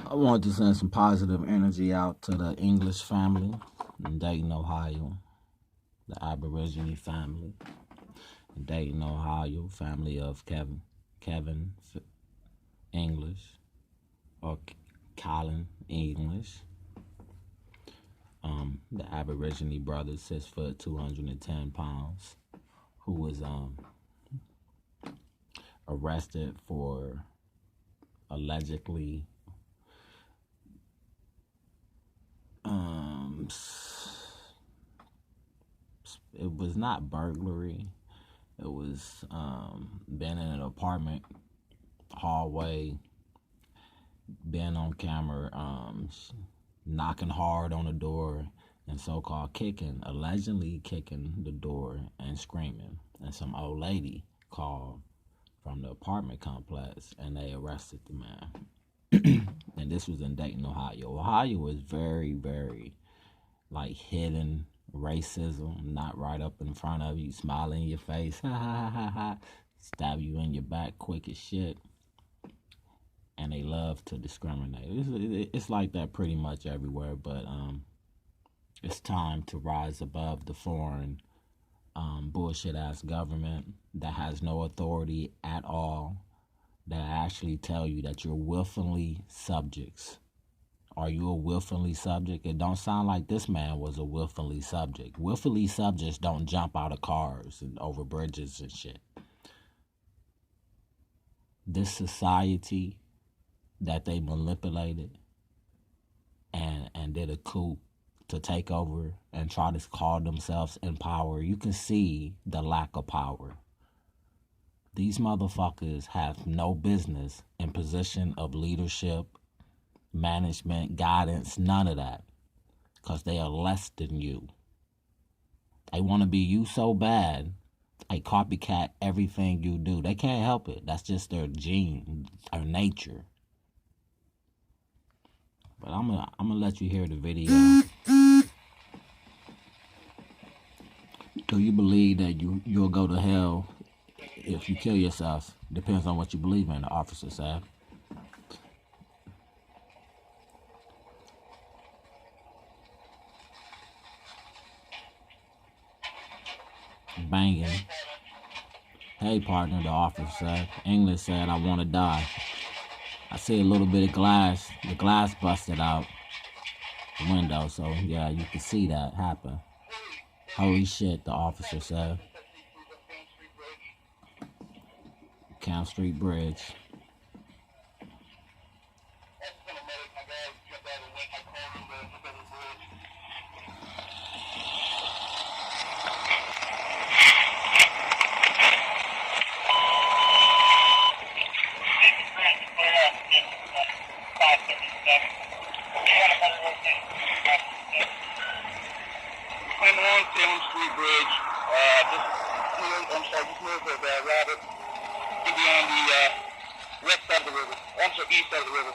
I want to send some positive energy out to the English family in Dayton, Ohio, the Aborigine family in Dayton, Ohio, family of Kevin English or Kylen English. The Aborigine brother, 6 foot, 210 pounds, who was arrested for allegedly it was not burglary. It was being in an apartment hallway, being on camera, knocking hard on the door, and so-called allegedly kicking the door and screaming. And some old lady called from the apartment complex, and they arrested the man. And this was in Dayton, Ohio. Ohio is very, very, hidden racism, not right up in front of you, smile in your face, ha ha ha ha ha, stab you in your back quick as shit. And they love to discriminate. It's like that pretty much everywhere, but it's time to rise above the foreign bullshit ass government that has no authority at all, that actually tell you that you're willfully subjects. Are you a willfully subject? It don't sound like this man was a willfully subject. Willfully subjects don't jump out of cars and over bridges and shit. This society that they manipulated and did a coup to take over and try to call themselves in power, you can see the lack of power. These motherfuckers have no business in position of leadership, management, guidance, none of that, because they are less than you. They want to be you so bad, they copycat everything you do. They can't help it. That's just their gene, their nature. But I'm gonna let you hear the video. Do you believe that you'll go to hell if you kill yourself? Depends on what you believe in, the officer said. Banging. Hey, partner, the officer said. English said, I want to die. I see a little bit of glass. The glass busted out the window, so yeah, you can see that happen. Holy shit, the officer said. Camp Street Bridge. East of the river.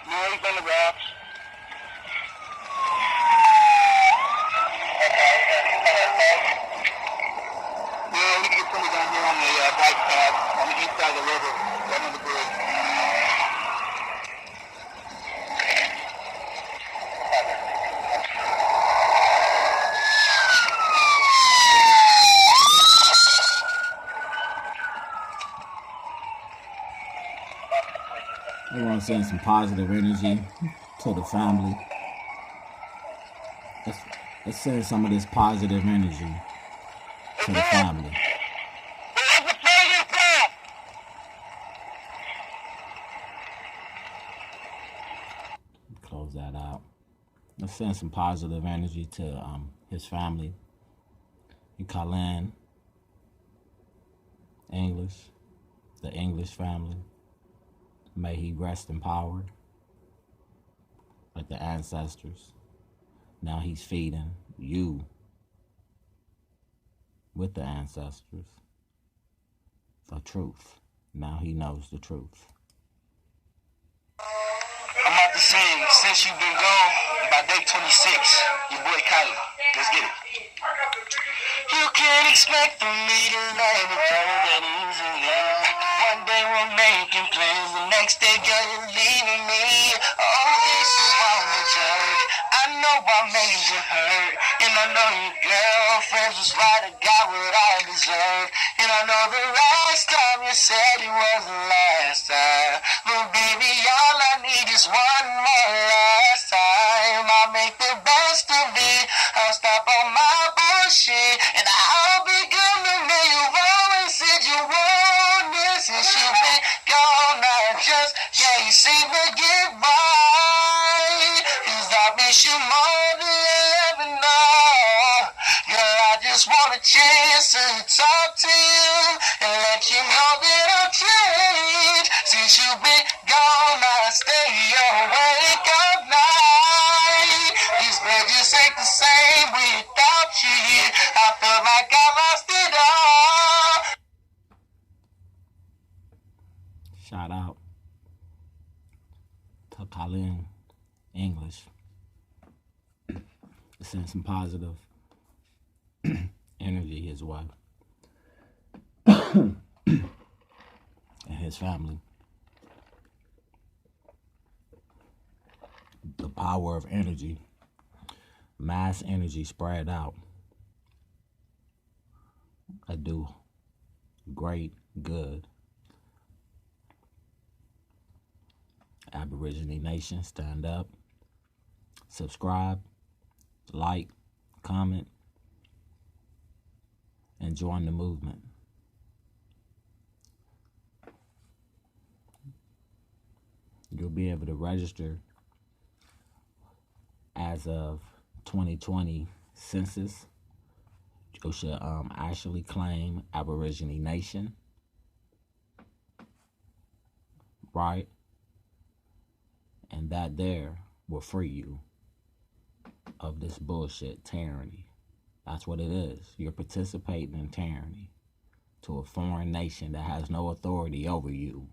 No, he's on the rocks. No, we can get somebody down here on the bike path on the east side of the river, right on the bridge. I want to send some positive energy to the family. Let's send some of this positive energy to the family. Close that out. Let's send some positive energy to his family. Kylen English, the English family. May he rest in power like the ancestors. Now he's feeding you with the ancestors the truth. Now he knows the truth. sing Since You've Been Gone by day 26. Your boy Kylen. Let's get it. You can't expect for me to let it go that easily. One day we're making plans, the next day girl you're leaving me. Oh, this is on the jerk. I know I made you hurt, and I know your girlfriend was right. I got what I deserve, and I know the last time you said it was the last time. But baby, all I need is one more last time. I'll make the best of it. I'll stop all my bullshit, and I'll be good to me. You always said you want this, and you've been gone. I just can't seem to get right. 'Cause I miss you more than you'll ever know. Girl, I just want a chance to talk to you and let you know that I've changed. Since you've been gone, I stay awake all night. These bed just ain't the same without you here. I feel like I lost it all. Shout out to Kylen English. Send some positive energy his way and his family. The power of energy, mass energy spread out. I do great good. Aborigine Nation, stand up, subscribe, like, comment, and join the movement. You'll be able to register as of 2020 census. You should actually claim Aborigine Nation, right? And that there will free you of this bullshit tyranny. That's what it is. You're participating in tyranny to a foreign nation that has no authority over you.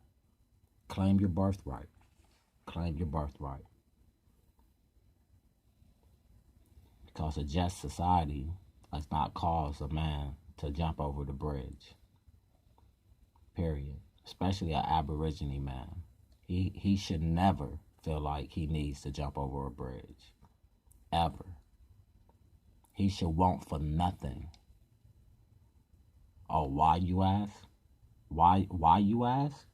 Claim your birthright. Claim your birthright. Because a just society does not cause a man to jump over the bridge. Period. Especially an Aborigine man. He should never feel like he needs to jump over a bridge. Ever. He should want for nothing. Oh, why you ask? Why you ask?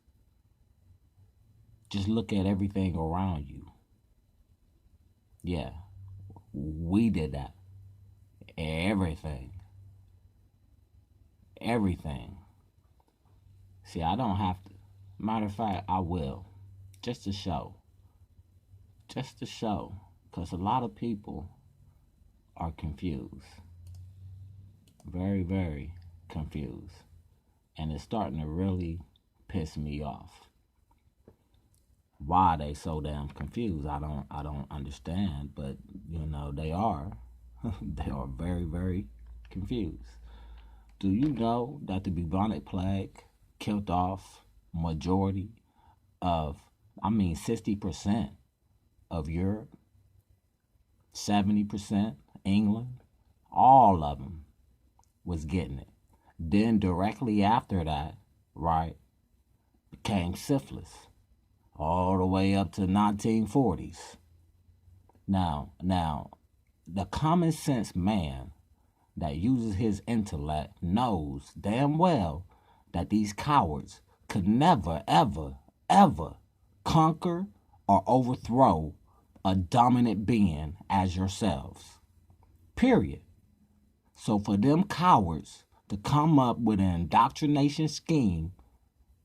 Just look at everything around you. Yeah, we did that. Everything. See, I don't have to. Matter of fact, I will. Just to show. Because a lot of people are confused. Very, very confused. And it's starting to really piss me off. Why they so damn confused, I don't understand, but they are. They are very, very confused. Do you know that the bubonic plague killed off majority of, 60% of Europe, 70% England, all of them was getting it. Then directly after that, right, came syphilis, all the way up to 1940s. Now, the common sense man that uses his intellect knows damn well that these cowards could never, ever, ever conquer or overthrow a dominant being as yourselves. Period. So for them cowards to come up with an indoctrination scheme,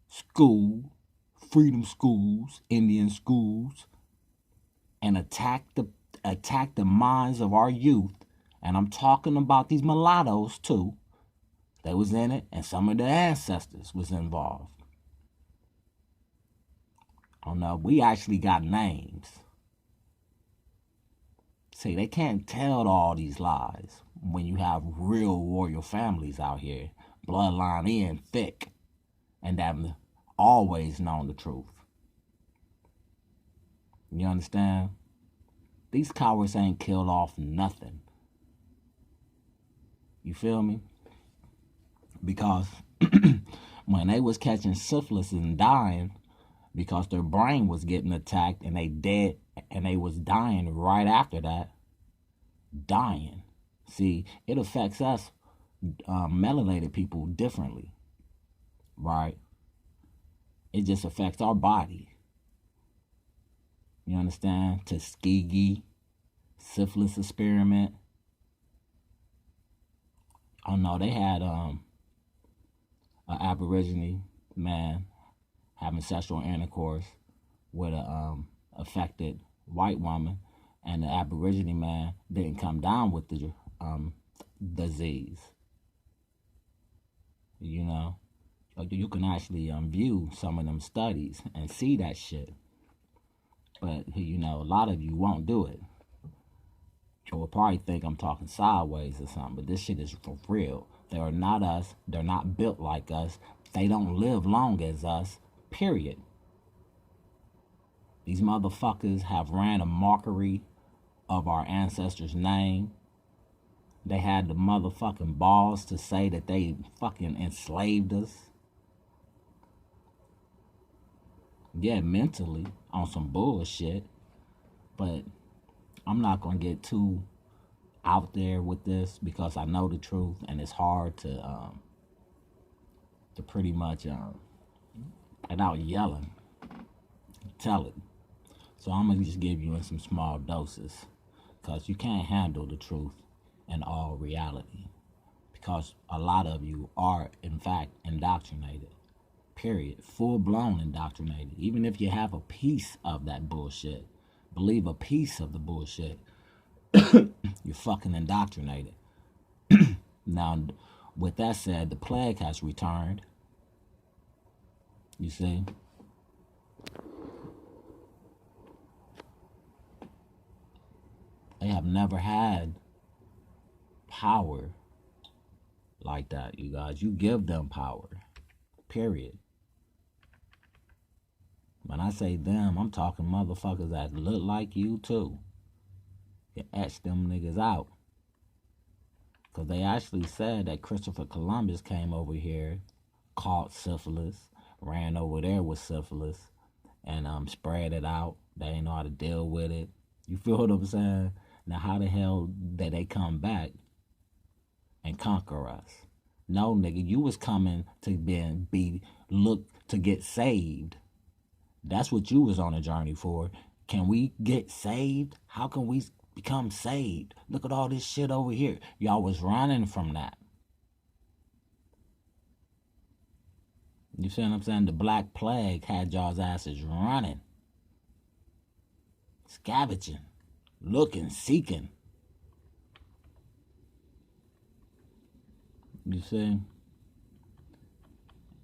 school, freedom schools, Indian schools, and attack the minds of our youth, and I'm talking about these mulattoes too. They was in it, and some of their ancestors was involved. Oh no, we actually got names. See, they can't tell all these lies when you have real royal families out here, bloodline in thick, and that always known the truth. You understand? These cowards ain't killed off nothing. You feel me? Because when they was catching syphilis and dying because their brain was getting attacked and they dead and they was dying right after that. Dying. See, it affects us melanated people differently, right? It just affects our body. You understand? Tuskegee, syphilis experiment. Oh no, they had an Aborigine man having sexual intercourse with a affected white woman, and the Aborigine man didn't come down with the disease. You know, you can actually view some of them studies and see that shit. But you know, a lot of you won't do it. You will probably think I'm talking sideways or something, but this shit is for real. They are not us. They're not built like us. They don't live long as us, period. These motherfuckers have ran a mockery of our ancestors' name. They had the motherfucking balls to say that they fucking enslaved us. Yeah, mentally, on some bullshit. But I'm not going to get too out there with this because I know the truth and it's hard to pretty much without yelling tell it. So I'm gonna just give you in some small doses because you can't handle the truth in all reality because a lot of you are in fact indoctrinated, period, full-blown indoctrinated. Even if you have a piece of that bullshit, believe a piece of the bullshit, you're fucking indoctrinated. Now, with that said, the plague has returned. You see? They have never had power like that, you guys. You give them power, period. When I say them, I'm talking motherfuckers that look like you too. You etch them niggas out. Because they actually said that Christopher Columbus came over here, caught syphilis, ran over there with syphilis, and spread it out. They ain't know how to deal with it. You feel what I'm saying? Now, how the hell did they come back and conquer us? No, nigga, you was coming to be looked to get saved. That's what you was on a journey for. Can we get saved? How can we become saved? Look at all this shit over here. Y'all was running from that. You see what I'm saying? The Black Plague had y'all's asses running, scavenging, looking, seeking. You see?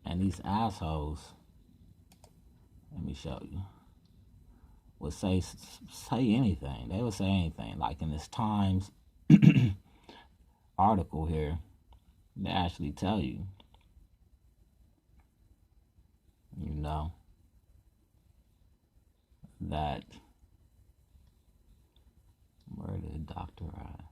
And these assholes, let me show you, would say anything. They would say anything. Like in this Times article here, they actually tell you, you know, that, where did the doctor at?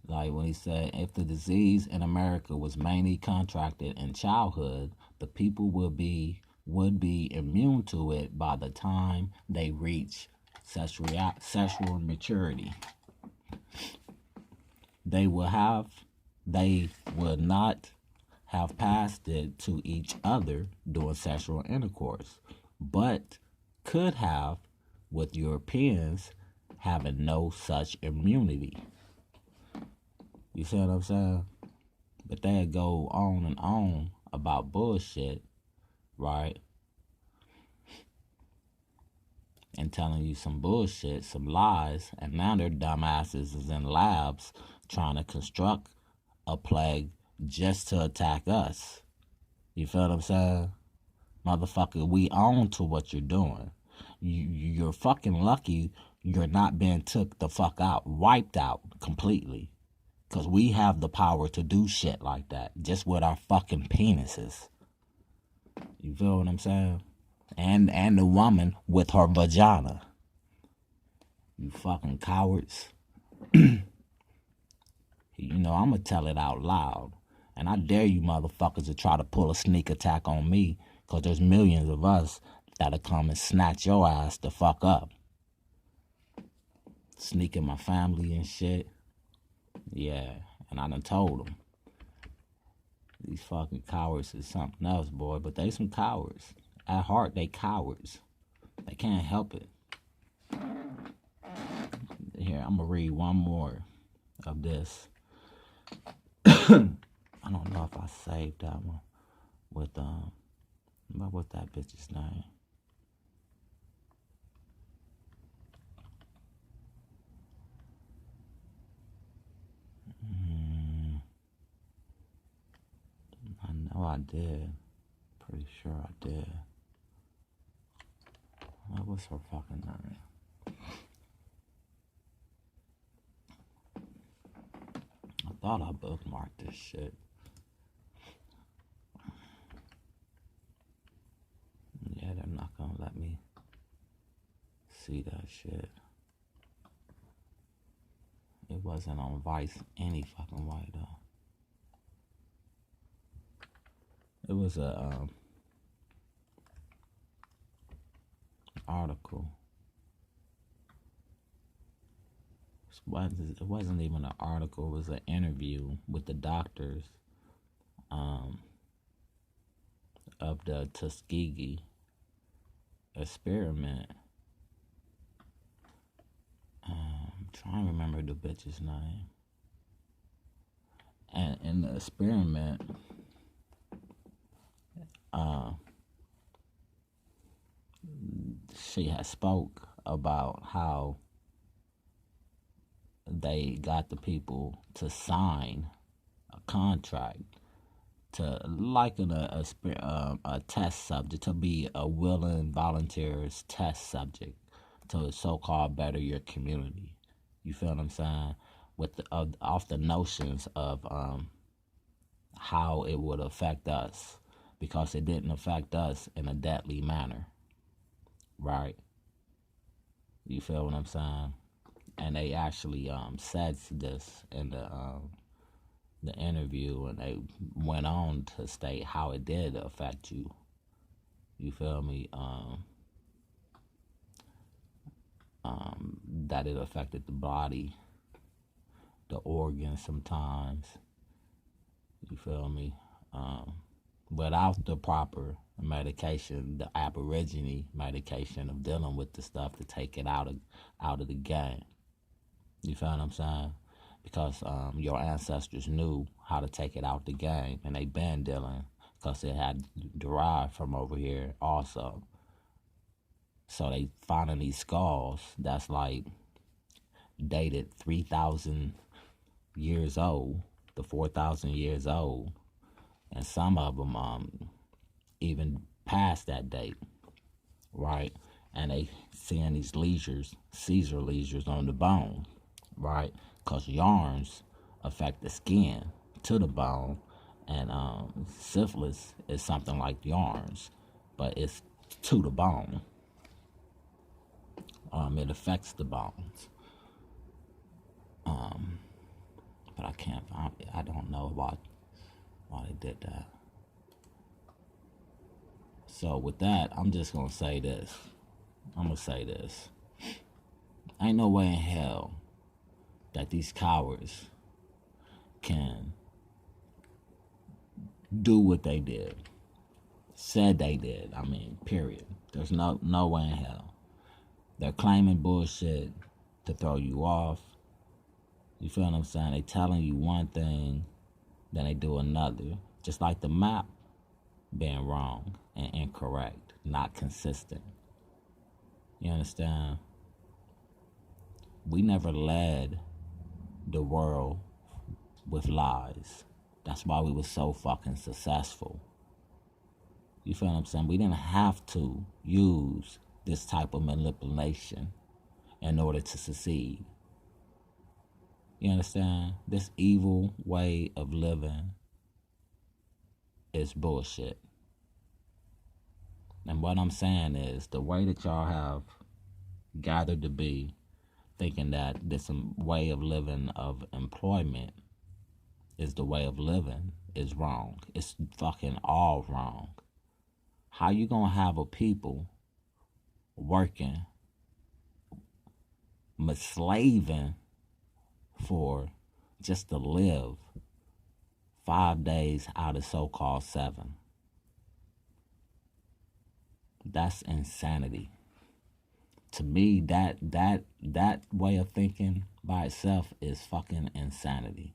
Like when he said, if the disease in America was mainly contracted in childhood, the people would be immune to it by the time they reach sexual maturity. They would not have passed it to each other during sexual intercourse, but could have with Europeans having no such immunity. You see what I'm saying? But they'd go on and on about bullshit, right? And telling you some bullshit, some lies, and now their dumbasses is in labs trying to construct a plague just to attack us. You feel what I'm saying? Motherfucker, we own to what you're doing. You're fucking lucky you're not being took the fuck out, wiped out completely. Because we have the power to do shit like that just with our fucking penises. You feel what I'm saying? And the woman with her vagina. You fucking cowards. You know, I'm going to tell it out loud. And I dare you motherfuckers to try to pull a sneak attack on me, because there's millions of us that'll come and snatch your ass the fuck up. Sneaking my family and shit. Yeah, and I done told them. These fucking cowards is something else, boy, but they some cowards. At heart, they cowards. They can't help it. Here, I'm going to read one more of this. I don't know if I saved that one with, what's that bitch's name? I know I did. Pretty sure I did. What was her fucking name? I thought I bookmarked this shit. Yeah, they're not gonna let me see that shit. It wasn't on Vice any fucking way though. It was a article. It wasn't even an article. It was an interview with the doctors of the Tuskegee experiment. I'm trying to remember the bitch's name. And in the experiment, she had spoke about how they got the people to sign a contract to liken a test subject, to be a willing volunteers test subject to so-called better your community. You feel what I'm saying? With off the notions of how it would affect us, because it didn't affect us in a deadly manner, right? You feel what I'm saying? And they actually said this in the interview, and they went on to state how it did affect you. You feel me? That it affected the body, the organs sometimes. You feel me? Without the proper medication, the Aborigine medication of dealing with the stuff to take it out of the game. You feel what I'm saying? Because your ancestors knew how to take it out the game, and they been dealing, because it had derived from over here also. So they finding these skulls that's like dated 3,000 years old to 4,000 years old, and some of them even past that date, right? And they seeing these Caesar lesions on the bone, right? Because yarns affect the skin to the bone, and syphilis is something like yarns, but it's to the bone. It affects the bones. But I can't find it. I don't know why they did that. So with that, I'm just gonna say this. Ain't no way in hell that these cowards can do what they did. Said they did. I mean, period. There's no way in hell. They're claiming bullshit to throw you off. You feel what I'm saying? They telling you one thing, then they do another. Just like the map being wrong and incorrect, not consistent. You understand? We never led the world with lies. That's why we were so fucking successful. You feel what I'm saying? We didn't have to use this type of manipulation in order to succeed. You understand? This evil way of living is bullshit. And what I'm saying is the way that y'all have gathered to be, thinking that this way of living of employment is the way of living, is wrong. It's fucking all wrong. How you gonna have a people working, slaving for just to live 5 days out of so-called 7? That's insanity. To me, that way of thinking by itself is fucking insanity.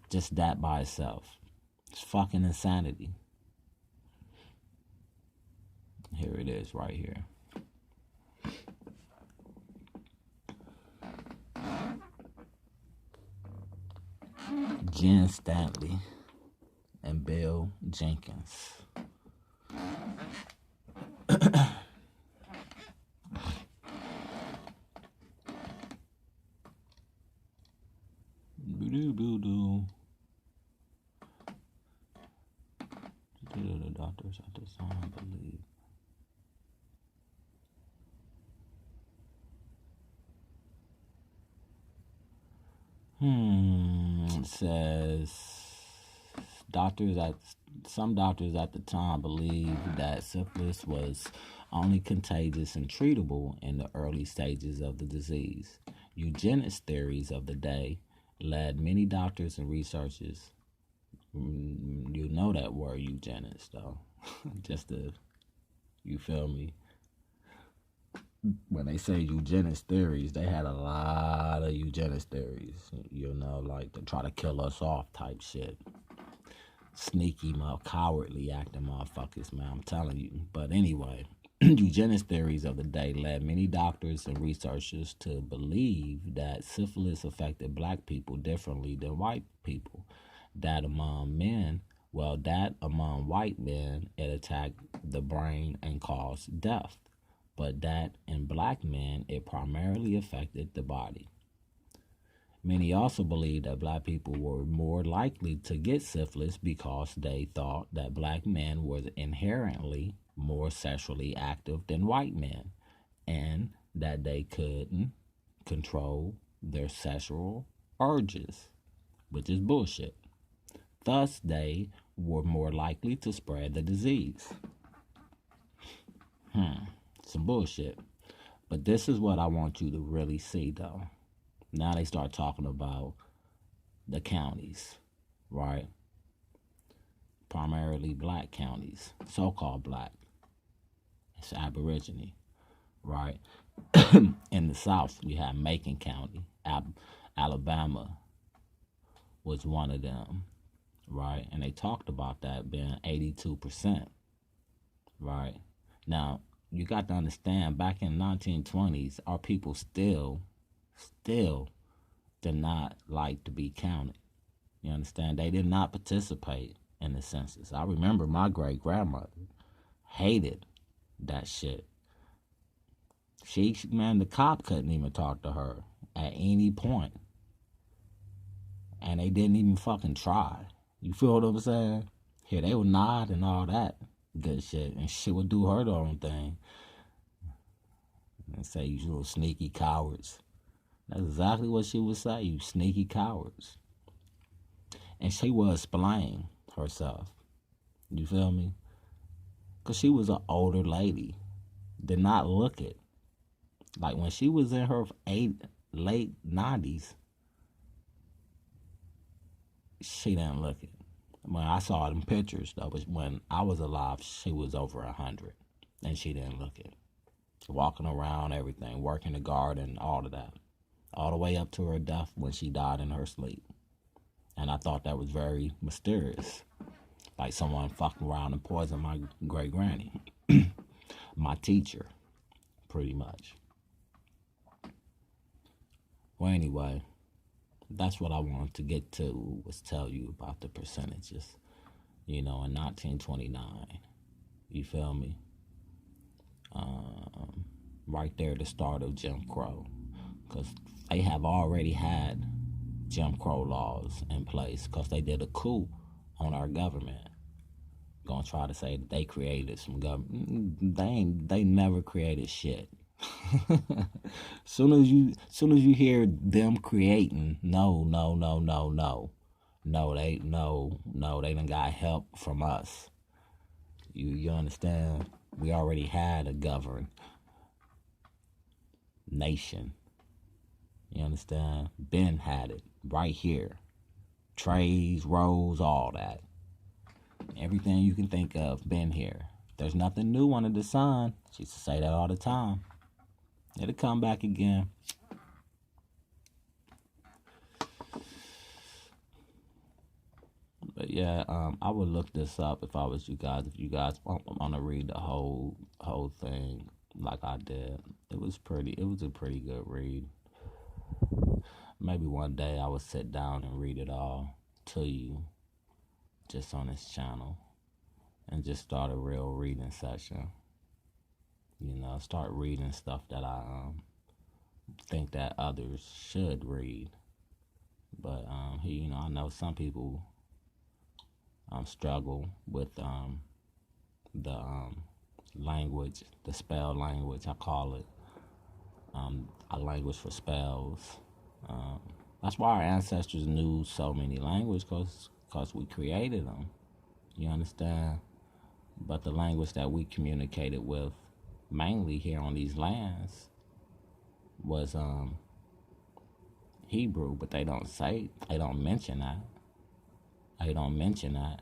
Just that by itself. It's fucking insanity. Here it is right here. Jen Stanley and Bill Jenkins. The doctors at the time believe. It says some doctors at the time believed that syphilis was only contagious and treatable in the early stages of the disease. Eugenics theories of the day led many doctors and researchers. You know that word eugenics, though. Just to, you feel me? When they say eugenics theories, they had a lot of eugenics theories. You know, like to try to kill us off type shit. Sneaky, cowardly acting motherfuckers, man. I'm telling you. But anyway, eugenics theories of the day led many doctors and researchers to believe that syphilis affected black people differently than white people. That among white men, it attacked the brain and caused death. But that in black men, it primarily affected the body. Many also believed that black people were more likely to get syphilis because they thought that black men were inherently more sexually active than white men, and that they couldn't control their sexual urges, which is bullshit. Thus, they were more likely to spread the disease. Some bullshit. But this is what I want you to really see, though. Now they start talking about the counties, right? Primarily black counties, so-called black. It's Aborigine, right? In the South, you have Macon County. Alabama was one of them, right? And they talked about that being 82%, right? Now, you got to understand, back in the 1920s, our people still did not like to be counted. You understand? They did not participate in the census. I remember my great-grandmother hated that shit. The cop couldn't even talk to her at any point. And they didn't even fucking try. You feel what I'm saying? Here, they would nod and all that good shit, and she would do her own thing. And say, you little sneaky cowards. That's exactly what she would say, you sneaky cowards. And she would explain herself. You feel me? Because she was an older lady. Did not look it. Like when she was in her late 90s, she didn't look it. When I saw them pictures, though, when I was alive, she was over 100. And she didn't look it. Walking around, everything, working the garden, all of that. All the way up to her death when she died in her sleep. And I thought that was very mysterious. Like someone fucking around and poisoned my great-granny. My teacher, pretty much. Well, anyway, that's what I wanted to get to, was tell you about the percentages. in 1929. You feel me? Right there, the start of Jim Crow. Because they have already had Jim Crow laws in place because they did a coup on our government. Gonna try to say that they created some government. They never created shit. soon as you hear them creating, no, they done got help from us. You understand? We already had a governed nation. You understand? Ben had it right here. Trays, roads, all that. Everything you can think of, been here. There's nothing new under the sun. She used to say that all the time. It'll come back again. But yeah, I would look this up if I was you guys. If you guys want to read the whole thing like I did, it was a pretty good read. Maybe one day I would sit down and read it all to you, just on this channel, and just start a real reading session. Start reading stuff that I think that others should read. But I know some people struggle with the language, the spell language, I call it, a language for spells. That's why our ancestors knew so many languages, because we created them. You understand? But the language that we communicated with, mainly here on these lands, was Hebrew, but they don't mention that.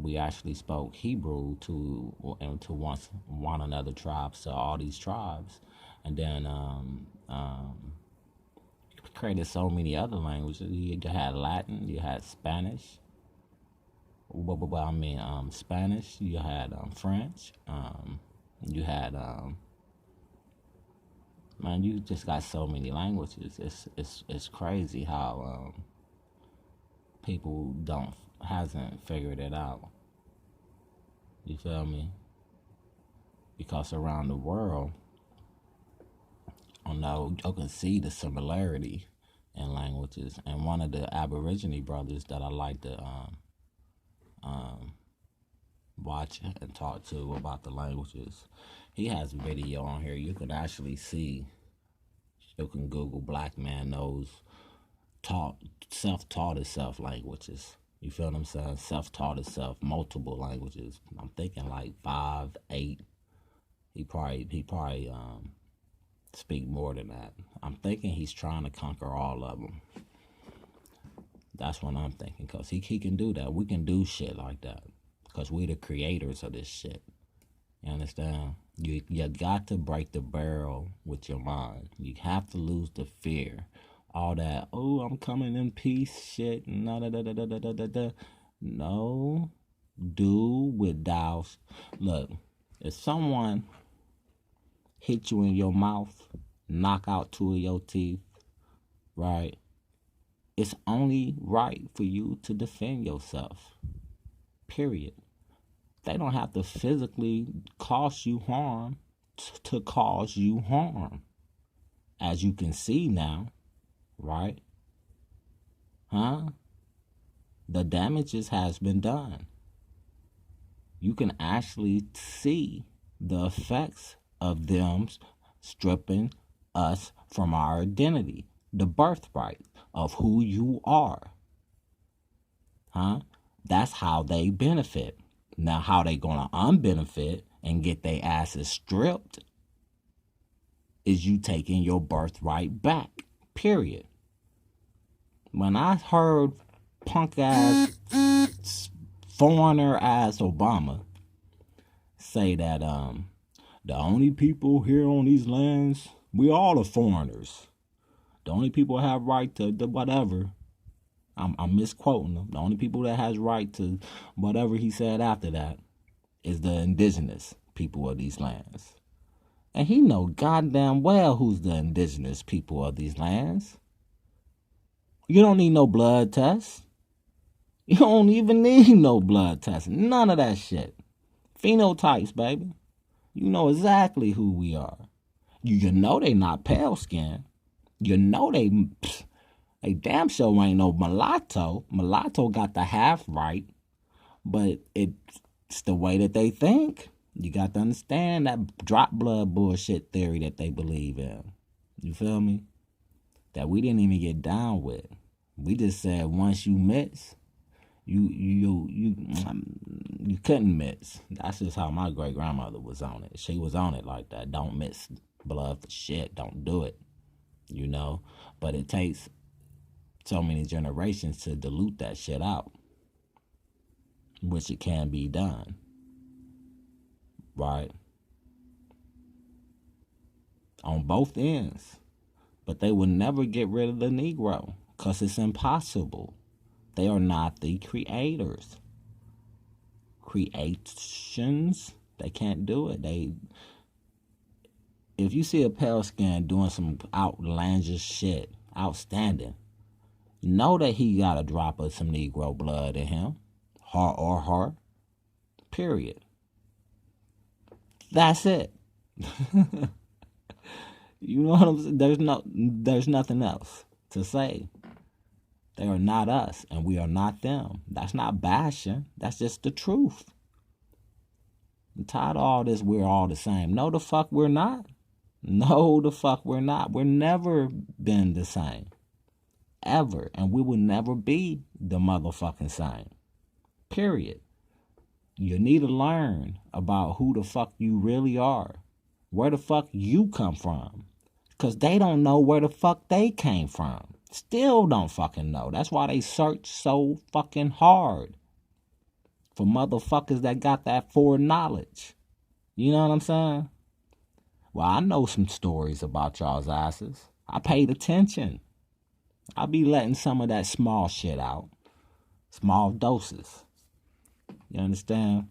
We actually spoke Hebrew to one another tribes, to all these tribes, and then created so many other languages. You had Latin, you had Spanish. Spanish. You had French. You had man. You just got so many languages. It's crazy how people hasn't figured it out. You feel me? Because around the world, you can see the similarity in languages. And one of the Aborigine brothers that I like to watch and talk to about the languages, he has a video on here. You can actually see. You can Google "Black Man Knows self-taught himself languages." You feel what I'm saying? Self-taught himself multiple languages. I'm thinking like 5, 8. He probably speak more than that. I'm thinking he's trying to conquer all of them. That's what I'm thinking, because he can do that. We can do shit like that, because we the creators of this shit. You understand? You got to break the barrel with your mind. You have to lose the fear. All that, oh, I'm coming in peace shit. No. Do without. Look, if someone hit you in your mouth, knock out 2 of your teeth, right? It's only right for you to defend yourself. Period. They don't have to physically cause you harm to cause you harm. As you can see now, right? The damages has been done. You can actually see the effects of them stripping us from our identity, the birthright of who you are. That's how they benefit. Now, how they gonna unbenefit and get their asses stripped is you taking your birthright back. Period. When I heard punk ass, foreigner ass Obama say that the only people here on these lands, we all are foreigners. The only people that have right to the whatever. I'm misquoting him. The only people that has right to whatever he said after that is the indigenous people of these lands. And he know goddamn well who's the indigenous people of these lands. You don't need no blood test. You don't even need no blood testing. None of that shit. Phenotypes, baby. You know exactly who we are. You know they not pale skin. You know they damn sure ain't no mulatto. Mulatto got the half right, but it's the way that they think. You got to understand that drop blood bullshit theory that they believe in. You feel me? That we didn't even get down with. We just said once you mix, you couldn't mix. That's just how my great grandmother was on it. She was on it like that. Don't mix blood for shit. Don't do it. You know? But it takes so many generations to dilute that shit out, which it can be done. Right? On both ends. But they will never get rid of the Negro because it's impossible. They are not the creators. Creations, they can't do it. If you see a pale skin doing some outlandish shit, outstanding, know that he got a drop of some Negro blood in him, her or her, period. That's it. You know what I'm saying? There's nothing else to say. They are not us, and we are not them. That's not bashing. That's just the truth. I'm tired of all this, we're all the same. No, the fuck we're not. No, the fuck we're not. We're never been the same. Ever. And we will never be the motherfucking same. Period. You need to learn about who the fuck you really are. Where the fuck you come from. Because they don't know where the fuck they came from. Still don't fucking know. That's why they search so fucking hard for motherfuckers that got that foreknowledge. You know what I'm saying? Well, I know some stories about y'all's asses. I paid attention. I be letting some of that small shit out. Small doses. You understand?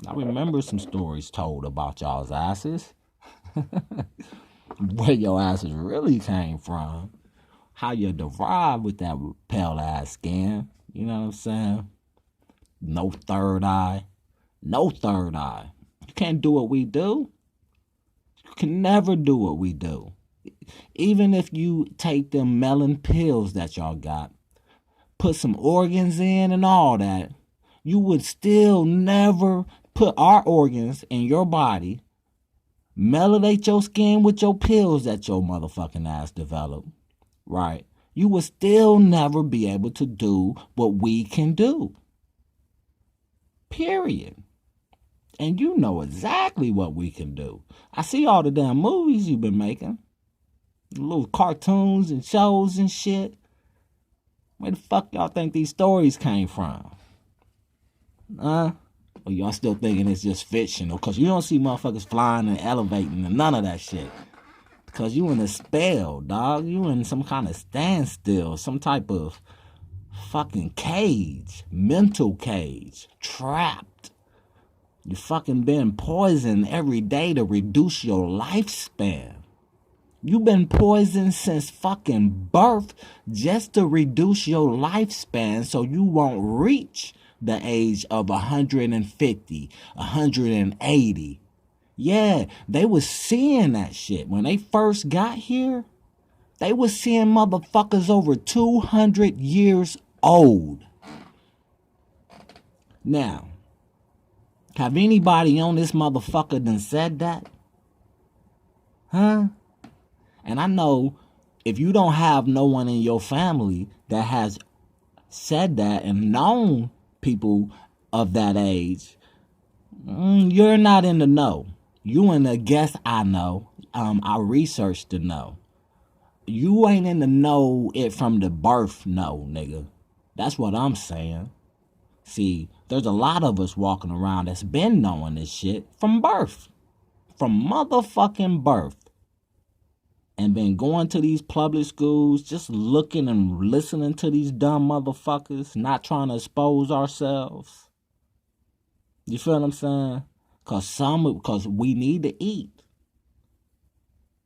I remember some stories told about y'all's asses. Where your asses really came from. How you derived with that pale ass skin. You know what I'm saying? No third eye. No third eye. You can't do what we do. You can never do what we do. Even if you take them melon pills that y'all got, put some organs in and all that, you would still never put our organs in your body, melodate your skin with your pills that your motherfucking ass developed, right? You would still never be able to do what we can do. Period. And you know exactly what we can do. I see all the damn movies you've been making. Little cartoons and shows and shit. Where the fuck y'all think these stories came from? Or y'all still thinking it's just fictional? Because you don't see motherfuckers flying and elevating and none of that shit. Because you in a spell, dog. You in some kind of standstill. Some type of fucking cage. Mental cage. Trapped. You fucking been poisoned every day to reduce your lifespan. You've been poisoned since fucking birth just to reduce your lifespan so you won't reach the age of 150, 180. Yeah, they was seeing that shit. When they first got here, they was seeing motherfuckers over 200 years old. Now, have anybody on this motherfucker done said that? Huh? And I know if you don't have no one in your family that has said that and known people of that age, you're not in the know. You in the guess I know. I researched to know. You ain't in the know it from the birth, no, nigga. That's what I'm saying. See, there's a lot of us walking around that's been knowing this shit from birth. From motherfucking birth. And been going to these public schools, just looking and listening to these dumb motherfuckers, not trying to expose ourselves. You feel what I'm saying? Cause we need to eat.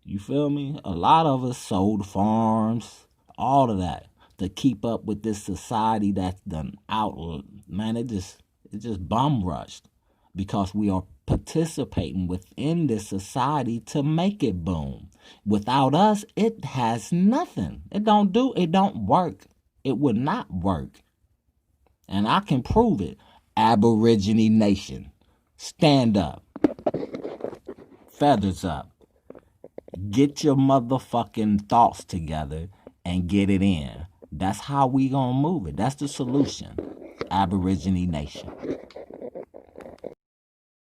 You feel me? A lot of us sold farms, all of that. to keep up with this society that's done out. Man, it just bum rushed because we are participating within this society to make it boom. Without us, it has nothing. It don't work. It would not work. And I can prove it. Aborigine Nation, stand up. Feathers up. Get your motherfucking thoughts together and get it in. That's how we gonna move it. That's the solution. Aborigine Nation.